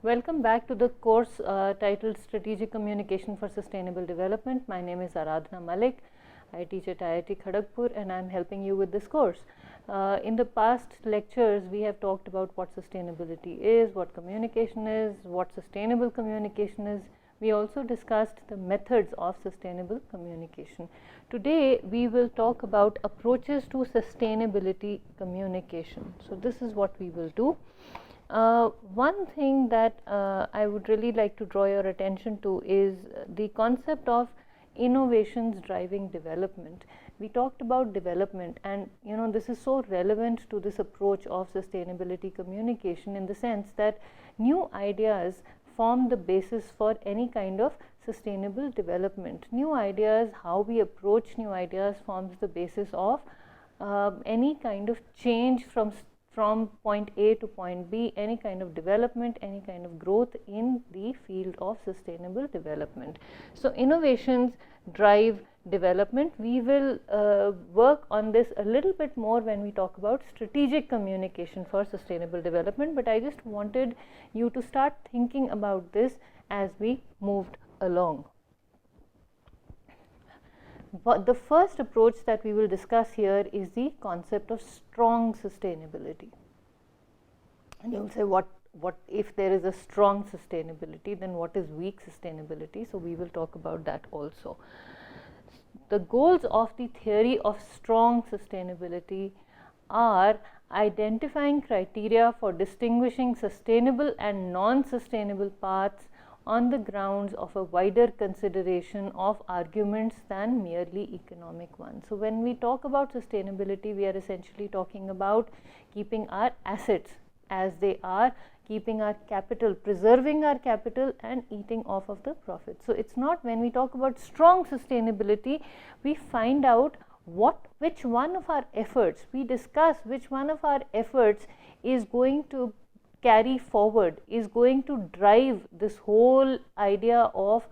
Welcome back to the course titled Strategic Communication for Sustainable Development. My name is Aradhana Malik. I teach at IIT Kharagpur and I am helping you with this course. In the past lectures, we have talked about what sustainability is, what communication is, what sustainable communication is. We also discussed the methods of sustainable communication. Today, we will talk about approaches to sustainability communication. So, this is what we will do. One thing that I would really like to draw your attention to is the concept of innovations driving development. We talked about development, and this is so relevant to this approach of sustainability communication in the sense that new ideas form the basis for any kind of sustainable development. New ideas, how we approach new ideas, forms the basis of any kind of change from point A to point B, any kind of development, any kind of growth in the field of sustainable development. So, innovations drive development. We will work on this a little bit more when we talk about strategic communication for sustainable development, but I just wanted you to start thinking about this as we moved along. But the first approach that we will discuss here is the concept of strong sustainability. And you will say, what if there is a strong sustainability, then what is weak sustainability? So, we will talk about that also. The goals of the theory of strong sustainability are identifying criteria for distinguishing sustainable and non-sustainable paths on the grounds of a wider consideration of arguments than merely economic ones. So, when we talk about sustainability, we are essentially talking about keeping our assets as they are, keeping our capital, preserving our capital and eating off of the profit. So, it is not, when we talk about strong sustainability, we find out which one of our efforts, we discuss which one of our efforts is going to carry forward, is going to drive this whole idea of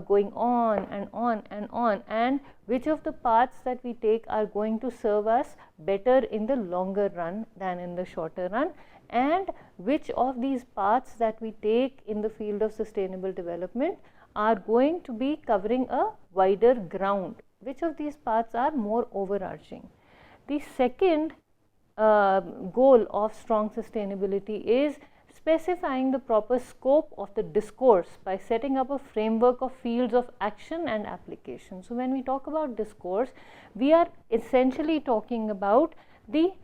going on and on and on, and which of the paths that we take are going to serve us better in the longer run than in the shorter run, and which of these paths that we take in the field of sustainable development are going to be covering a wider ground, which of these paths are more overarching. The second goal of strong sustainability is specifying the proper scope of the discourse by setting up a framework of fields of action and application. So, when we talk about discourse, we are essentially talking about the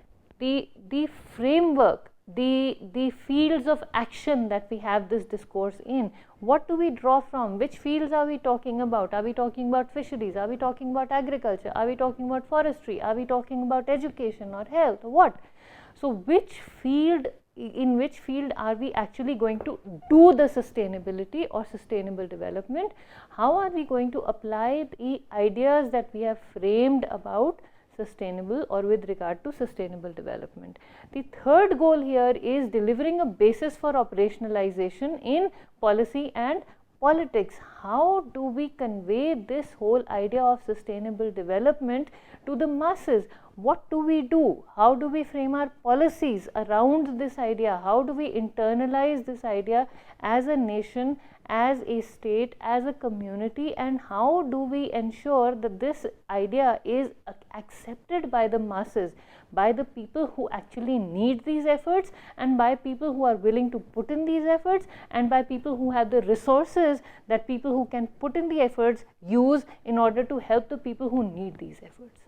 framework, the fields of action that we have this discourse in. What do we draw from? Which fields are we talking about? Are we talking about fisheries? Are we talking about agriculture? Are we talking about forestry? Are we talking about education or health? What? So, in which field are we actually going to do the sustainability or sustainable development? How are we going to apply the ideas that we have framed about sustainable or with regard to sustainable development? The third goal here is delivering a basis for operationalization in policy and politics. How do we convey this whole idea of sustainable development to the masses? What do we do? How do we frame our policies around this idea? How do we internalize this idea as a nation, as a state, as a community, and how do we ensure that this idea is accepted by the masses, by the people who actually need these efforts, and by people who are willing to put in these efforts, and by people who have the resources that people who can put in the efforts use in order to help the people who need these efforts.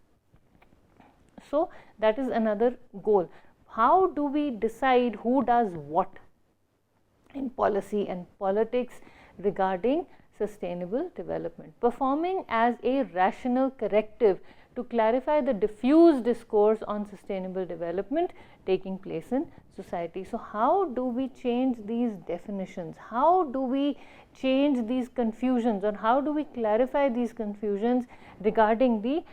So, that is another goal. How do we decide who does what in policy and politics regarding sustainable development? Performing as a rational corrective to clarify the diffuse discourse on sustainable development taking place in society. So, how do we change these definitions? How do we change these confusions, or how do we clarify these confusions regarding the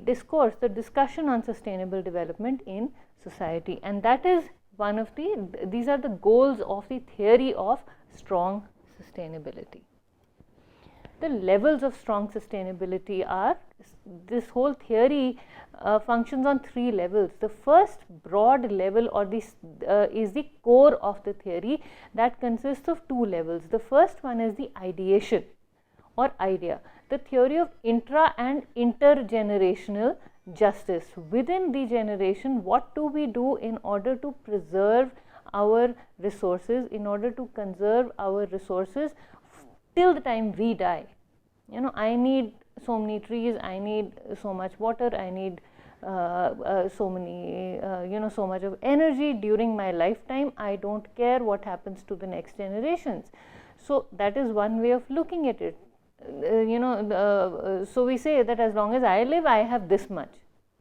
discourse, the discussion on sustainable development in society? And that is one of these are the goals of the theory of strong sustainability. the levels of strong sustainability are, this whole theory functions on 3 levels. The first broad level, or this is the core of the theory, that consists of 2 levels. The first one is the ideation or idea, the theory of intra and intergenerational justice. Within the generation, what do we do in order to preserve our resources, in order to conserve our resources till the time we die? I need so many trees, I need so much water, I need so much of energy during my lifetime. I don't care what happens to the next generations. So that is one way of looking at it. So we say that as long as I live, I have this much.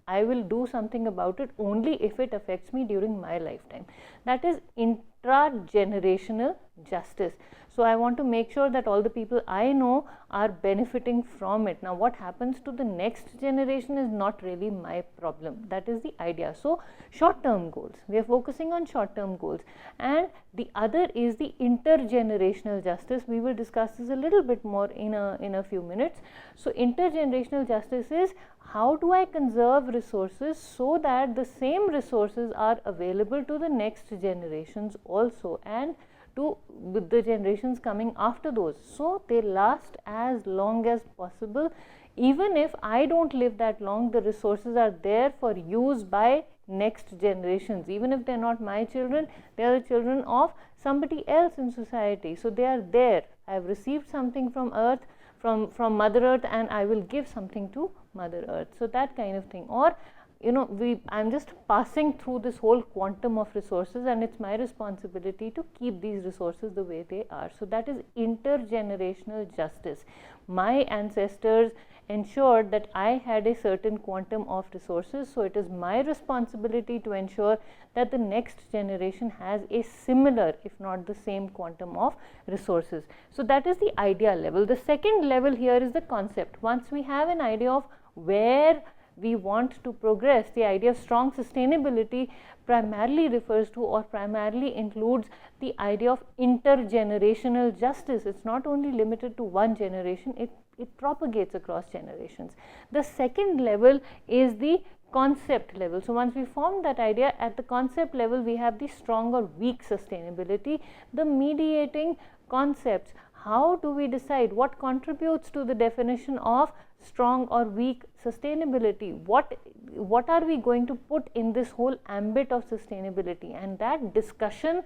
I will do something about it only if it affects me during my lifetime. That is intragenerational justice. So I want to make sure that all the people I know are benefiting from it. Now, what happens to the next generation is not really my problem. That is the idea. So short-term goals, we are focusing on short-term goals. And the other is the intergenerational justice. We will discuss this a little bit more in a few minutes. So intergenerational justice is, how do I conserve resources so that the same resources are available to the next generations also, and to the generations coming after those, so they last as long as possible. Even if I don't live that long, the resources are there for use by next generations. Even if they are not my children, they are the children of somebody else in society. So they are there. I have received something from earth, from Mother Earth, and I will give something to Mother Earth. So that kind of thing. Or I'm just passing through this whole quantum of resources, and it's my responsibility to keep these resources the way they are. So that is intergenerational justice. My ancestors ensured that I had a certain quantum of resources, so it is my responsibility to ensure that the next generation has a similar, if not the same, quantum of resources. So that is the idea level. The second level here is the concept. Once we have an idea of where we want to progress, the idea of strong sustainability primarily refers to, or primarily includes, the idea of intergenerational justice. It's not only limited to one generation, it propagates across generations. The second level is the concept level. So once we form that idea, at the concept level we have the strong or weak sustainability, the mediating concepts. How do we decide what contributes to the definition of strong or weak sustainability? What are we going to put in this whole ambit of sustainability? And that discussion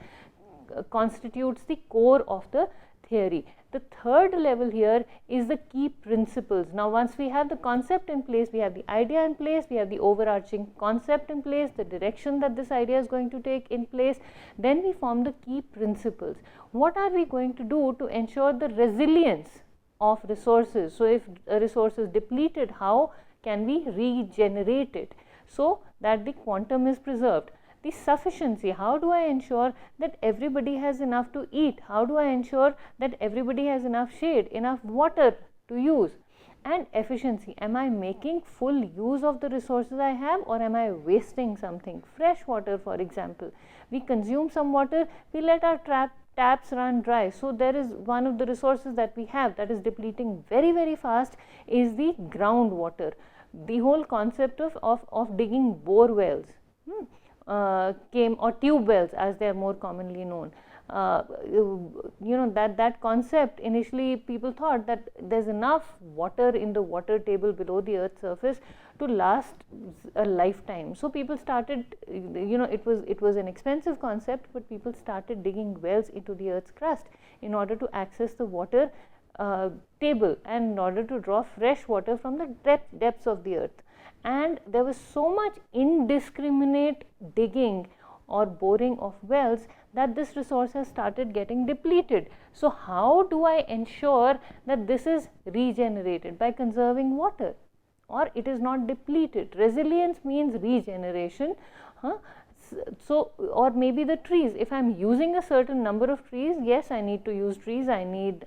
constitutes the core of the theory. The third level here is the key principles. Now, once we have the concept in place, we have the idea in place, we have the overarching concept in place, the direction that this idea is going to take in place, then we form the key principles. What are we going to do to ensure the resilience of resources? So if a resource is depleted, how can we regenerate it so that the quantum is preserved? The sufficiency, how do I ensure that everybody has enough to eat? How do I ensure that everybody has enough shade, enough water to use? And efficiency, am I making full use of the resources I have, or am I wasting something? Fresh water, for example, we consume some water, we let our taps run dry. So there is one of the resources that we have that is depleting very, very fast, is the groundwater. The whole concept of digging bore wells came, or tube wells as they are more commonly known. That concept, initially people thought that there's enough water in the water table below the earth's surface to last a lifetime. So people started, it was an expensive concept, but people started digging wells into the earth's crust in order to access the water table, and in order to draw fresh water from the depths of the earth. And there was so much indiscriminate digging or boring of wells that this resource has started getting depleted. So how do I ensure that this is regenerated? By conserving water, or it is not depleted. Resilience means regeneration. So, or maybe the trees, if I am using a certain number of trees, yes, I need to use trees, I need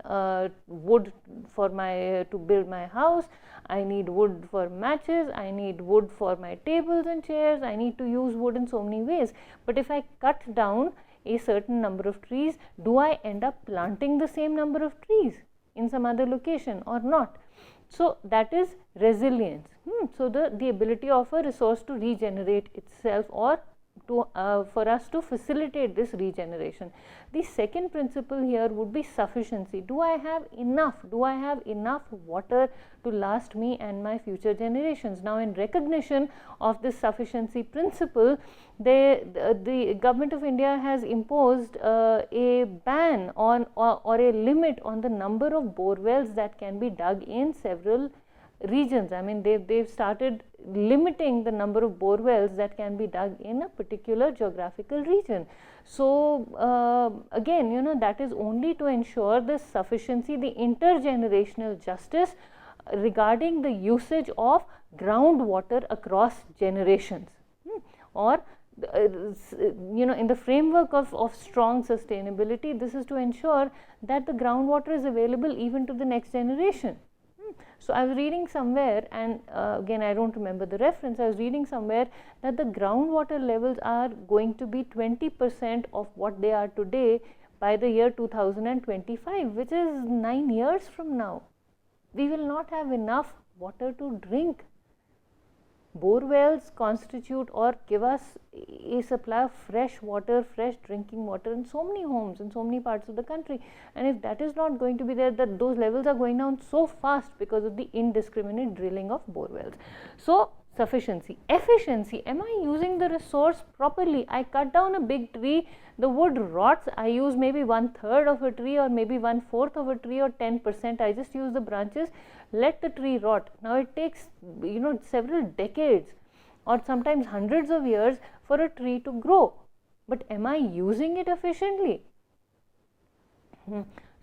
wood for to build my house, I need wood for matches, I need wood for my tables and chairs, I need to use wood in so many ways. But if I cut down a certain number of trees, do I end up planting the same number of trees in some other location or not. So that is resilience. So the ability of a resource to regenerate itself, or to for us to facilitate this regeneration. The second principle here would be sufficiency. Do I have enough? Do I have enough water to last me and my future generations? Now, in recognition of this sufficiency principle, the government of India has imposed a ban on or a limit on the number of bore wells that can be dug in several regions. I mean, they've started limiting the number of bore wells that can be dug in a particular geographical region. So again, you know, that is only to ensure the sufficiency, the intergenerational justice regarding the usage of groundwater across generations, or you know, in the framework of strong sustainability, this is to ensure that the groundwater is available even to the next generation. So I was reading somewhere, and again I don't remember the reference, I was reading somewhere that the groundwater levels are going to be 20% of what they are today by the year 2025, which is 9 years from now. We will not have enough water to drink. Bore wells constitute or give us a supply of fresh water, fresh drinking water in so many homes in so many parts of the country, and if that is not going to be there, that those levels are going down so fast because of the indiscriminate drilling of bore wells. So sufficiency. Efficiency, am I using the resource properly? I cut down a big tree, the wood rots, I use maybe 1/3 of a tree or maybe 1/4 of a tree or 10%, I just use the branches, let the tree rot. Now it takes, you know, several decades or sometimes hundreds of years for a tree to grow, but am I using it efficiently?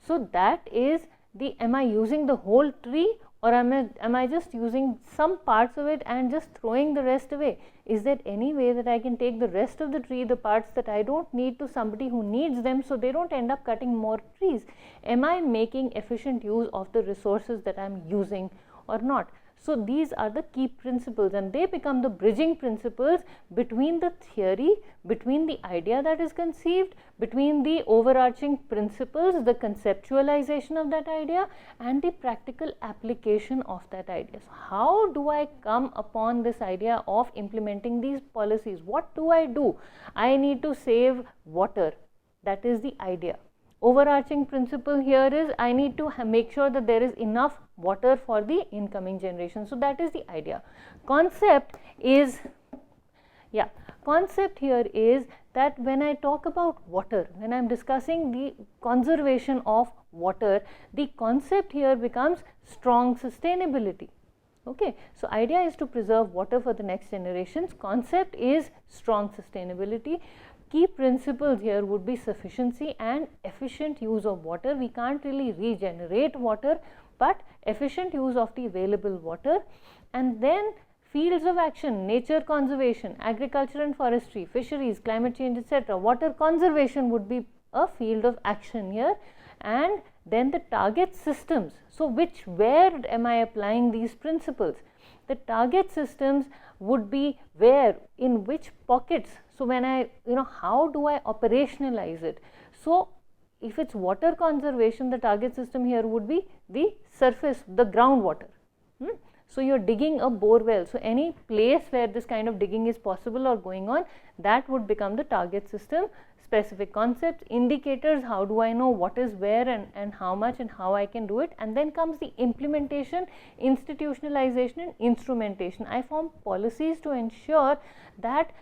So that is the, am I using the whole tree, or am I just using some parts of it and just throwing the rest away? Is there any way that I can take the rest of the tree, the parts that I don't need, to somebody who needs them, so they don't end up cutting more trees? Am I making efficient use of the resources that I am using or not? So these are the key principles, and they become the bridging principles between the theory, between the idea that is conceived, between the overarching principles, the conceptualization of that idea, and the practical application of that idea. So how do I come upon this idea of implementing these policies? What do? I need to save water. That is the idea. Overarching principle here is I need to make sure that there is enough water for the incoming generation. So that is the idea. Concept is, concept here is that when I talk about water, when I am discussing the conservation of water, the concept here becomes strong sustainability. Okay, so idea is to preserve water for the next generations. Concept is strong sustainability. Key principles here would be sufficiency and efficient use of water. We can't really regenerate water, but efficient use of the available water. And then fields of action, nature conservation, agriculture and forestry, fisheries, climate change, etc. Water conservation would be a field of action here. And then the target systems. So where am I applying these principles? The target systems would be where, in which pockets. So when I, how do I operationalize it? So if it's water conservation, the target system here would be the surface, the groundwater. So you're digging a bore well. So any place where this kind of digging is possible or going on, that would become the target system. Specific concepts, indicators, how do I know what is where and how much and how I can do it, and then comes the implementation, institutionalization and instrumentation. I form policies to ensure that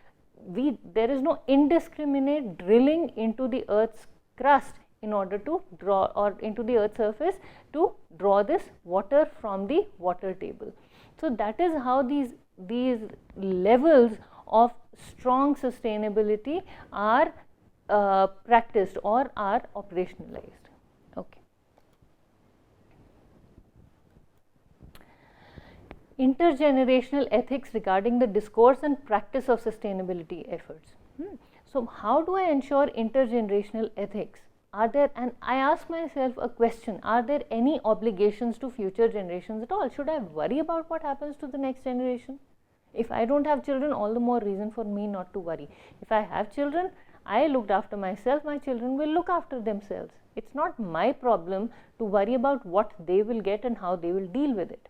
there is no indiscriminate drilling into the earth's crust in order to draw, or into the earth's surface to draw this water from the water table. So that is how these levels of strong sustainability are practiced or are operationalized. Okay. Intergenerational ethics regarding the discourse and practice of sustainability efforts. So how do I ensure intergenerational ethics? Are there, and I ask myself a question, are there any obligations to future generations at all? Should I worry about what happens to the next generation? If I don't have children, all the more reason for me not to worry. If I have children, I looked after myself, my children will look after themselves. It's not my problem to worry about what they will get and how they will deal with it.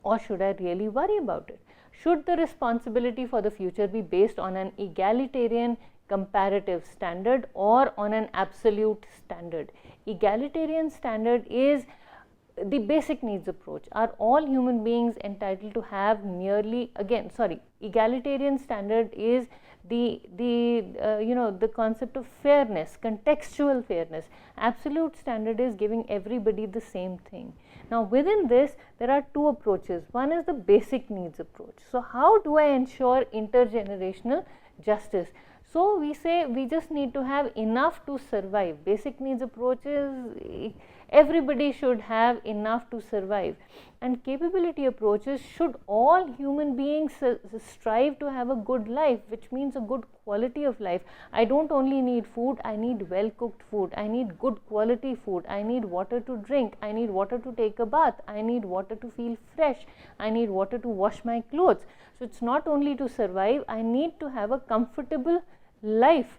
Or should I really worry about it? Should the responsibility for the future be based on an egalitarian comparative standard or on an absolute standard? Egalitarian standard is the basic needs approach. Are all human beings entitled to have merely, egalitarian standard is the concept of fairness, contextual fairness. Absolute standard is giving everybody the same thing. Now within this there are two approaches. One is the basic needs approach. So how do I ensure intergenerational justice? So we say we just need to have enough to survive. Basic needs approach is everybody should have enough to survive, and capability approaches should all human beings strive to have a good life, which means a good quality of life. I don't only need food, I need well cooked food, I need good quality food, I need water to drink, I need water to take a bath, I need water to feel fresh, I need water to wash my clothes. So it's not only to survive, I need to have a comfortable life.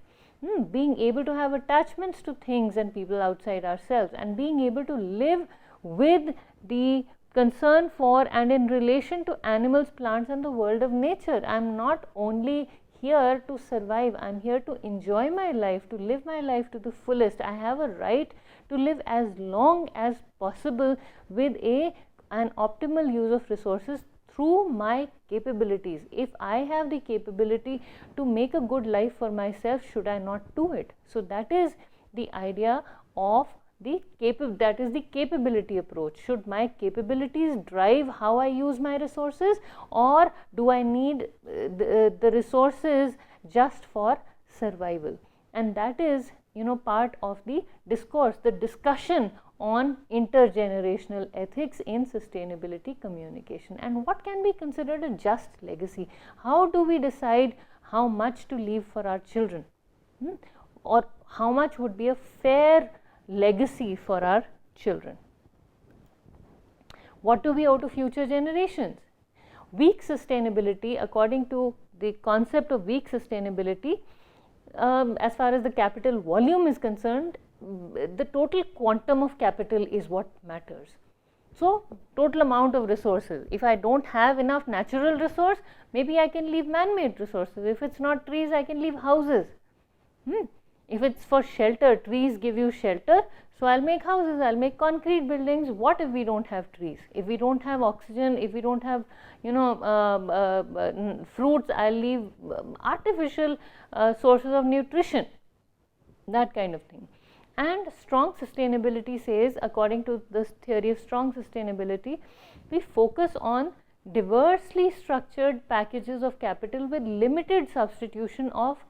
Being able to have attachments to things and people outside ourselves, and being able to live with the concern for and in relation to animals, plants and the world of nature. I am not only here to survive, I am here to enjoy my life, to live my life to the fullest. I have a right to live as long as possible with an optimal use of resources through my capabilities. If I have the capability to make a good life for myself, should I not do it? So that is the idea of the capability approach. Should my capabilities drive how I use my resources, or do I need the resources just for survival? And that is, part of the discourse, the discussion on intergenerational ethics in sustainability communication. And what can be considered a just legacy? How do we decide how much to leave for our children? Or how much would be a fair legacy for our children? What do we owe to future generations? Weak sustainability, according to the concept of weak sustainability, as far as the capital volume is concerned, the total quantum of capital is what matters. So total amount of resources. If I don't have enough natural resource, maybe I can leave man-made resources. If it's not trees, I can leave houses. If it's for shelter, trees give you shelter, so I'll make houses, I'll make concrete buildings. What if we don't have trees? If we don't have oxygen, if we don't have fruits, I'll leave artificial sources of nutrition, that kind of thing. And strong sustainability says, according to this theory of strong sustainability, we focus on diversely structured packages of capital with limited substitution of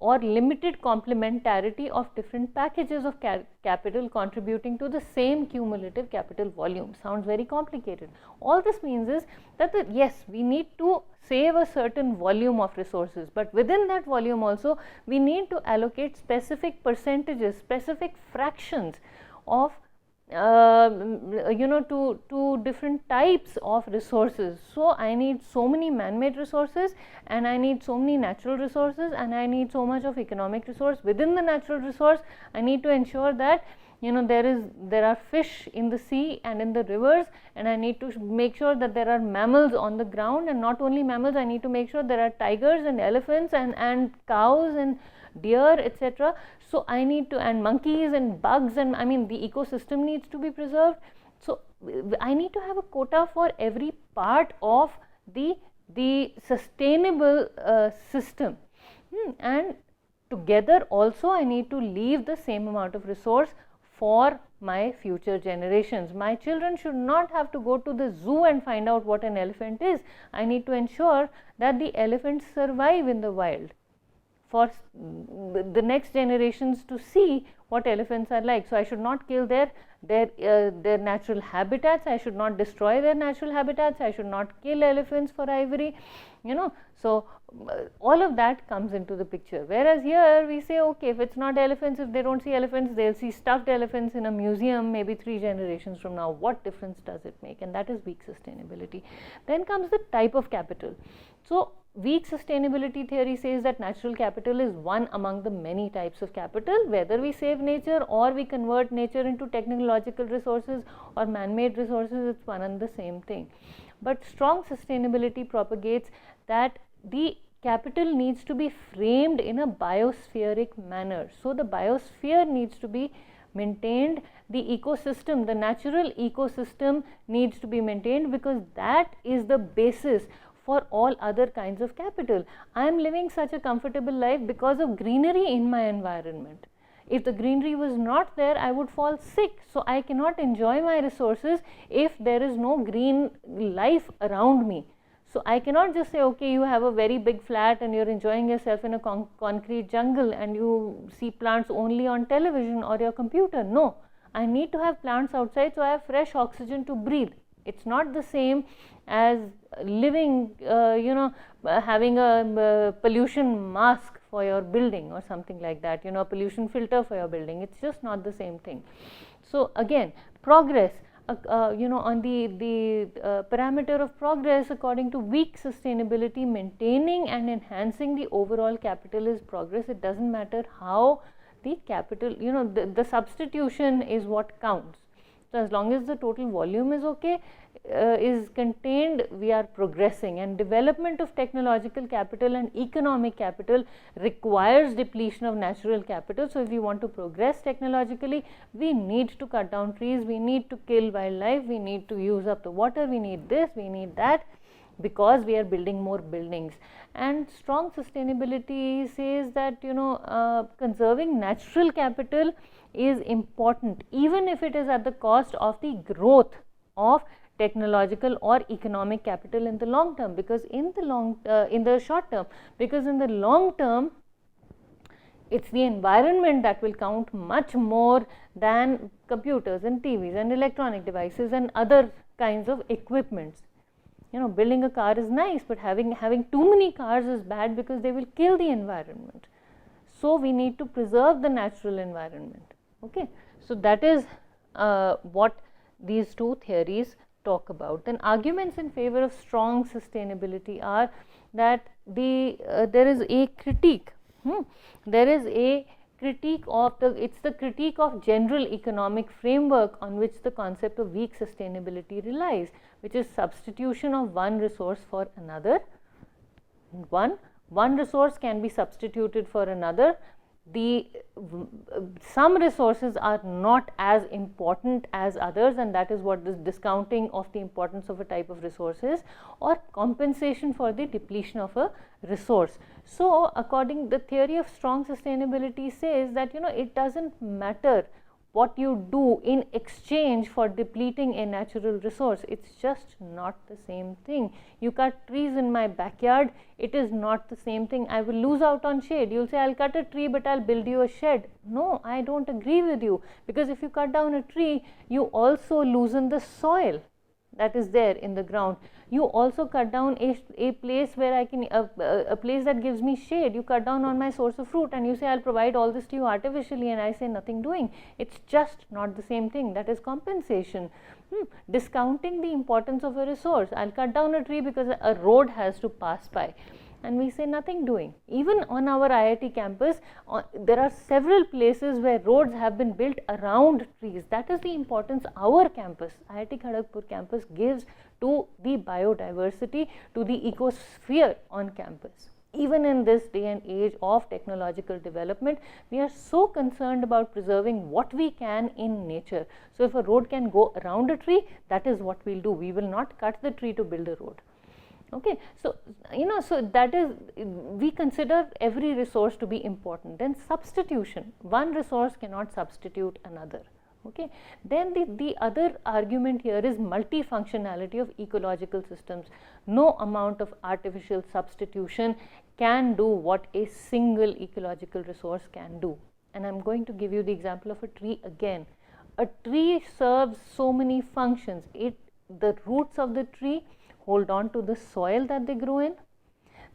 or limited complementarity of different packages of capital contributing to the same cumulative capital volume. Sounds very complicated. All this means is that yes, we need to save a certain volume of resources, but within that volume also we need to allocate specific percentages, specific fractions of to different types of resources. So I need so many man-made resources, and I need so many natural resources, and I need so much of economic resource. Within the natural resource, I need to ensure that there are fish in the sea and in the rivers, and I need to make sure that there are mammals on the ground, and not only mammals, I need to make sure there are tigers and elephants and cows and deer, etc. So I need to, and monkeys and bugs, and the ecosystem needs to be preserved. So I need to have a quota for every part of the sustainable system, and together also I need to leave the same amount of resource for my future generations. My children should not have to go to the zoo and find out what an elephant is. I need to ensure that the elephants survive in the wild for the next generations to see what elephants are like. So I should not kill their natural habitats, I should not destroy their natural habitats, I should not kill elephants for ivory, so all of that comes into the picture. Whereas here we say, okay, if it's not elephants, if they don't see elephants, they'll see stuffed elephants in a museum maybe 3 generations from now. What difference does it make? And that is weak sustainability. Then comes the type of capital. So Weak sustainability theory says that natural capital is one among the many types of capital. Whether we save nature or we convert nature into technological resources or man-made resources, it's one and the same thing. But strong sustainability propagates that the capital needs to be framed in a biospheric manner. So the biosphere needs to be maintained, the ecosystem, the natural ecosystem needs to be maintained, because that is the basis for all other kinds of capital. I am living such a comfortable life because of greenery in my environment. If the greenery was not there, I would fall sick. So I cannot enjoy my resources if there is no green life around me. So I cannot just say, okay, you have a very big flat and you're enjoying yourself in a concrete jungle and you see plants only on television or your computer. No, I need to have plants outside so I have fresh oxygen to breathe. It's not the same as living, having a pollution mask for your building or something like that, a pollution filter for your building. It's just not the same thing. So again, progress, on the parameter of progress, according to weak sustainability, maintaining and enhancing the overall capital is progress. It doesn't matter how the capital, the substitution is what counts. So as long as the total volume is okay, is contained, we are progressing. And development of technological capital and economic capital requires depletion of natural capital. So if we want to progress technologically, we need to cut down trees, we need to kill wildlife, we need to use up the water, we need this, we need that, because we are building more buildings. And strong sustainability says that conserving natural capital is important, even if it is at the cost of the growth of technological or economic capital in the long term, because in the short term, because in the long term it's the environment that will count much more than computers and TVs and electronic devices and other kinds of equipments. Building a car is nice, but having too many cars is bad because they will kill the environment. So we need to preserve the natural environment. Okay, so that is what these two theories talk about. Then arguments in favor of strong sustainability are that there is a critique. There is a critique of it's the critique of general economic framework on which the concept of weak sustainability relies, which is substitution of one resource for another. One resource can be substituted for another. Some resources are not as important as others, and that is what this discounting of the importance of a type of resource is, or compensation for the depletion of a resource. So according the theory of strong sustainability says that it doesn't matter what you do in exchange for depleting a natural resource. It's just not the same thing. You cut trees in my backyard, it is not the same thing. I will lose out on shade. You'll say, I'll cut a tree, but I'll build you a shed. No, I don't agree with you, because if you cut down a tree, you also loosen the soil that is there in the ground. You also cut down a place where I can, a place that gives me shade. You cut down on my source of fruit and you say, I'll provide all this to you artificially, and I say nothing doing. It's just not the same thing. That is compensation. Discounting the importance of a resource. I'll cut down a tree because a road has to pass by, and we say nothing doing. Even on our IIT campus, there are several places where roads have been built around trees. That is the importance our campus, IIT Kharagpur campus, gives to the biodiversity, to the ecosphere on campus. Even in this day and age of technological development, we are so concerned about preserving what we can in nature. So if a road can go around a tree, that is what we'll do. We will not cut the tree to build a road. Okay, so so that is, we consider every resource to be important. Then substitution, one resource cannot substitute another. Okay, then the other argument here is multifunctionality of ecological systems. No amount of artificial substitution can do what a single ecological resource can do. And I'm going to give you the example of a tree again. A tree serves so many functions. The roots of the tree hold on to the soil that they grow in.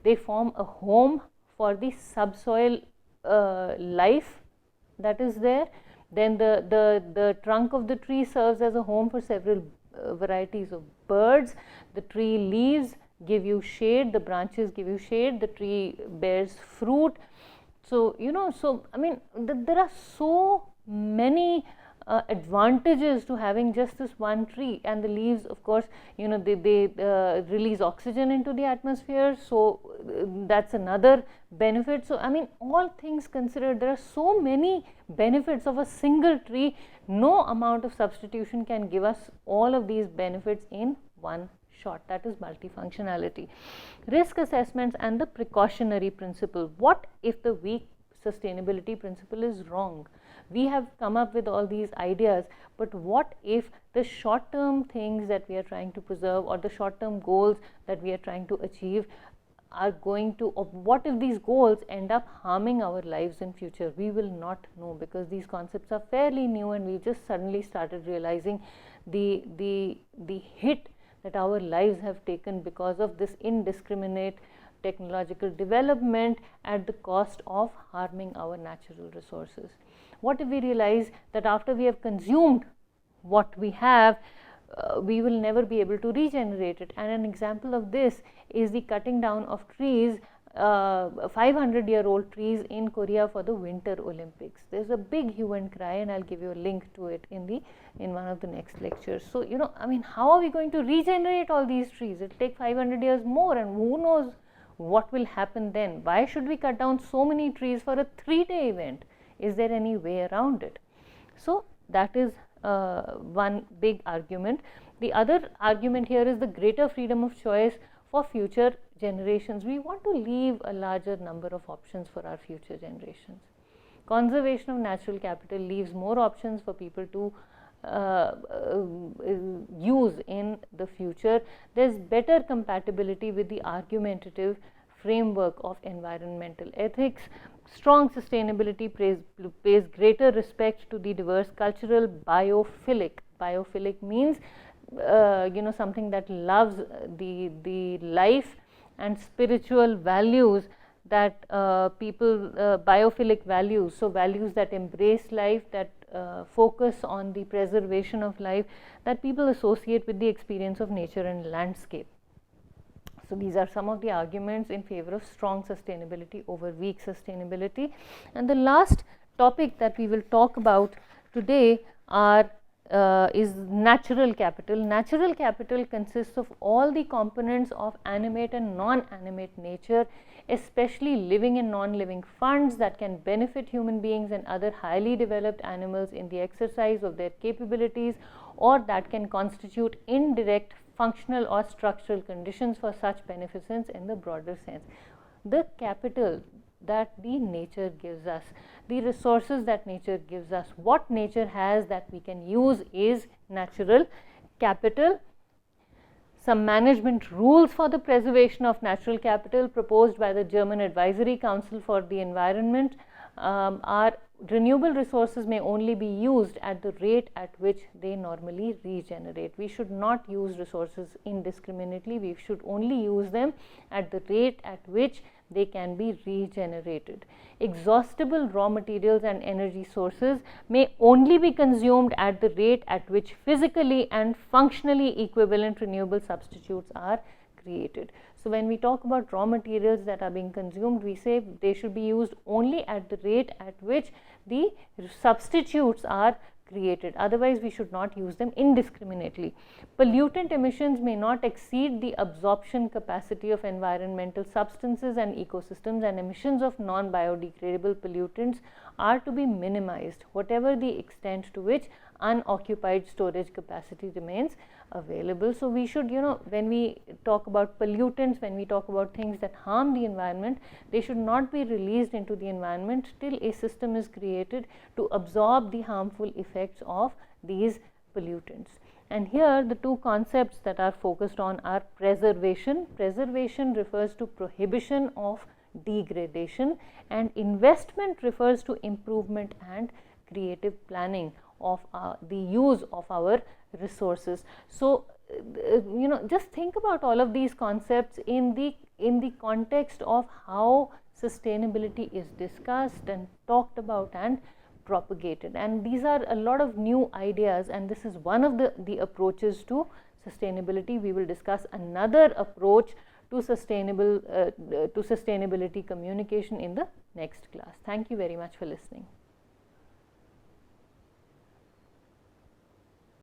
They form a home for the subsoil life that is there. Then the trunk of the tree serves as a home for several varieties of birds. The tree leaves give you shade, the branches give you shade, the tree bears fruit. So, so I mean, there are so many advantages to having just this one tree. And the leaves, of course, they release oxygen into the atmosphere, so that's another benefit. So I mean, all things considered, there are so many benefits of a single tree. No amount of substitution can give us all of these benefits in one shot. That is multifunctionality. Risk assessments and the precautionary principle. What if the weak sustainability principle is wrong? We have come up with all these ideas, but what if the short term things that we are trying to preserve, or the short term goals that we are trying to achieve, are going to, or what if these goals end up harming our lives in future? We will not know, because these concepts are fairly new and we just suddenly started realizing the hit that our lives have taken because of this indiscriminate technological development at the cost of harming our natural resources. What if we realize that after we have consumed what we have, we will never be able to regenerate it? And an example of this is the cutting down of trees, 500-year-old trees in Korea for the Winter Olympics. There's a big hue and cry, and I'll give you a link to it in one of the next lectures. So, I mean, how are we going to regenerate all these trees? It'll take 500 years more, and who knows what will happen then? Why should we cut down so many trees for a 3-day event? Is there any way around it? So that is one big argument. The other argument here is the greater freedom of choice for future generations. We want to leave a larger number of options for our future generations. Conservation of natural capital leaves more options for people to use in the future. There's better compatibility with the argumentative framework of environmental ethics. Strong sustainability pays greater respect to the diverse cultural biophilic. Biophilic means something that loves the life and spiritual values that people, biophilic values, so values that embrace life, that focus on the preservation of life, that people associate with the experience of nature and landscape. So these are some of the arguments in favor of strong sustainability over weak sustainability. And the last topic that we will talk about today is natural capital. Natural capital consists of all the components of animate and non-animate nature, especially living and non-living funds that can benefit human beings and other highly developed animals in the exercise of their capabilities, or that can constitute indirect functional or structural conditions for such beneficence in the broader sense. The capital that the nature gives us, the resources that nature gives us, what nature has that we can use is natural capital. Some management rules for the preservation of natural capital proposed by the German Advisory Council for the Environment are: renewable resources may only be used at the rate at which they normally regenerate. We should not use resources indiscriminately. We should only use them at the rate at which they can be regenerated. Exhaustible raw materials and energy sources may only be consumed at the rate at which physically and functionally equivalent renewable substitutes are created. So when we talk about raw materials that are being consumed, we say they should be used only at the rate at which the substitutes are created. Otherwise, we should not use them indiscriminately. Pollutant emissions may not exceed the absorption capacity of environmental substances and ecosystems, and emissions of non-biodegradable pollutants are to be minimized, whatever the extent to which unoccupied storage capacity remains available. So we should, when we talk about pollutants, when we talk about things that harm the environment, they should not be released into the environment till a system is created to absorb the harmful effects of these pollutants. And here the two concepts that are focused on are preservation. Preservation refers to prohibition of degradation, and investment refers to improvement and creative planning of the use of our resources. So just think about all of these concepts in the context of how sustainability is discussed and talked about and propagated. And these are a lot of new ideas, and this is one of the approaches to sustainability. We will discuss another approach to sustainability communication in the next class. Thank you very much for listening.